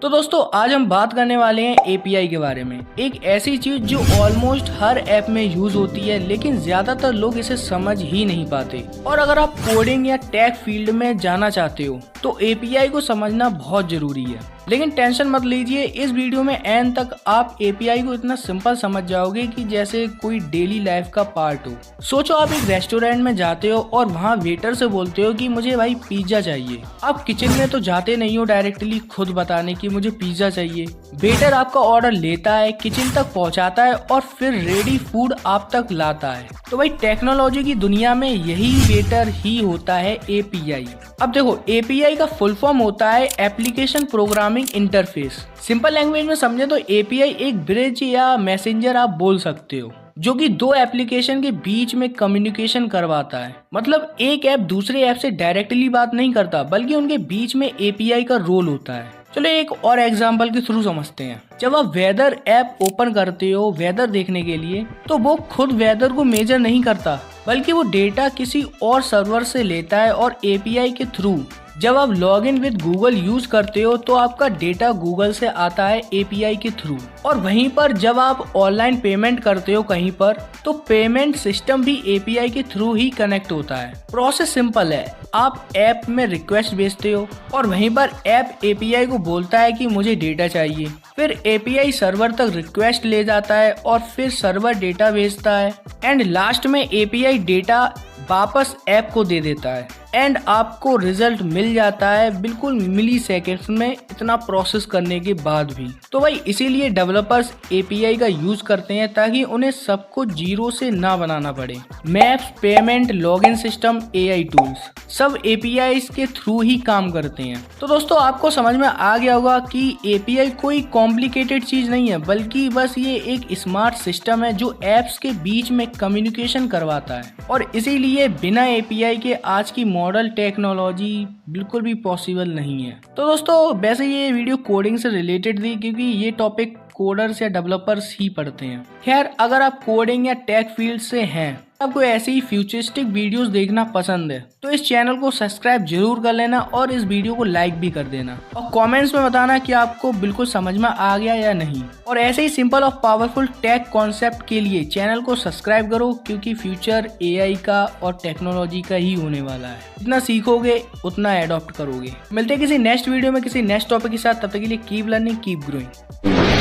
तो दोस्तों आज हम बात करने वाले हैं एपीआई के बारे में। एक ऐसी चीज जो ऑलमोस्ट हर ऐप में यूज होती है लेकिन ज्यादातर लोग इसे समझ ही नहीं पाते। और अगर आप कोडिंग या टेक फील्ड में जाना चाहते हो तो एपीआई को समझना बहुत जरूरी है। लेकिन टेंशन मत लीजिए, इस वीडियो में एंड तक आप एपीआई को इतना सिंपल समझ जाओगे कि जैसे कोई डेली लाइफ का पार्ट हो। सोचो आप एक रेस्टोरेंट में जाते हो और वहाँ वेटर से बोलते हो कि मुझे भाई पिज्जा चाहिए। आप किचन में तो जाते नहीं हो डायरेक्टली खुद बताने की मुझे पिज्जा चाहिए। वेटर आपका ऑर्डर लेता है, किचन तक पहुँचाता है और फिर रेडी फूड आप तक लाता है। तो भाई टेक्नोलॉजी की दुनिया में यही वेटर ही होता है एपीआई। अब देखो एपीआई का फुल फॉर्म होता है application programming interface. Simple language में समझे तो एपीआई एक ब्रिज या मैसेंजर आप बोल सकते हो जो कि दो एप्लीकेशन के बीच में कम्युनिकेशन करवाता है। मतलब एक ऐप दूसरे ऐप से डायरेक्टली बात नहीं करता बल्कि उनके बीच में एपीआई का रोल होता है। चलो एक और एग्जांपल के थ्रू समझते हैं। जब आप वेदर ऐप ओपन करते हो वेदर देखने के लिए तो वो खुद वेदर को मेजर नहीं करता बल्कि वो डेटा किसी और सर्वर से लेता है और एपीआई के थ्रू जब आप log in with Google use करते हो तो आपका डेटा गूगल से आता है एपीआई के थ्रू। और वहीं पर जब आप ऑनलाइन पेमेंट करते हो कहीं पर तो पेमेंट सिस्टम भी एपीआई के थ्रू ही कनेक्ट होता है। प्रोसेस सिंपल है, आप ऐप में रिक्वेस्ट भेजते हो और वहीं पर ऐप एपीआई को बोलता है कि मुझे डेटा चाहिए। फिर एपीआई सर्वर तक रिक्वेस्ट ले जाता है और फिर सर्वर डेटा भेजता है एंड लास्ट में एपीआई डेटा वापस ऐप को दे देता है एंड आपको रिजल्ट मिल जाता है बिल्कुल मिली सेकेंड्स में, इतना प्रोसेस करने के बाद भी। तो भाई इसीलिए डेवलपर्स एपीआई का यूज करते हैं ताकि उन्हें सब कुछ जीरो से ना बनाना पड़े। Maps, payment, login system, AI tools सब एपीआई के थ्रू ही काम करते हैं। तो दोस्तों आपको समझ में आ गया होगा कि एपीआई कोई कॉम्प्लिकेटेड चीज नहीं है बल्कि बस ये एक स्मार्ट सिस्टम है जो एप्स के बीच में कम्युनिकेशन करवाता है। और इसीलिए बिना एपीआई के आज की मॉडल टेक्नोलॉजी बिल्कुल भी पॉसिबल नहीं है। तो दोस्तों वैसे ये वीडियो कोडिंग से रिलेटेड थी क्योंकि ये टॉपिक कोडर्स या डेवलपर्स ही पढ़ते हैं। खैर अगर आप कोडिंग या टेक फील्ड से हैं, आपको ऐसी ही फ्यूचरिस्टिक वीडियोस देखना पसंद है तो इस चैनल को सब्सक्राइब जरूर कर लेना और इस वीडियो को लाइक भी कर देना और कमेंट्स में बताना कि आपको बिल्कुल समझ में आ गया या नहीं। और ऐसे ही सिंपल और पावरफुल टेक कॉन्सेप्ट के लिए चैनल को सब्सक्राइब करो क्योंकि फ्यूचर एआई का और टेक्नोलॉजी का ही होने वाला है। जितना सीखोगे उतना एडॉप्ट करोगे। मिलते हैं किसी नेक्स्ट वीडियो में किसी नेक्स्ट टॉपिक के साथ, तब तक के लिए कीप लर्निंग कीप ग्रोइंग।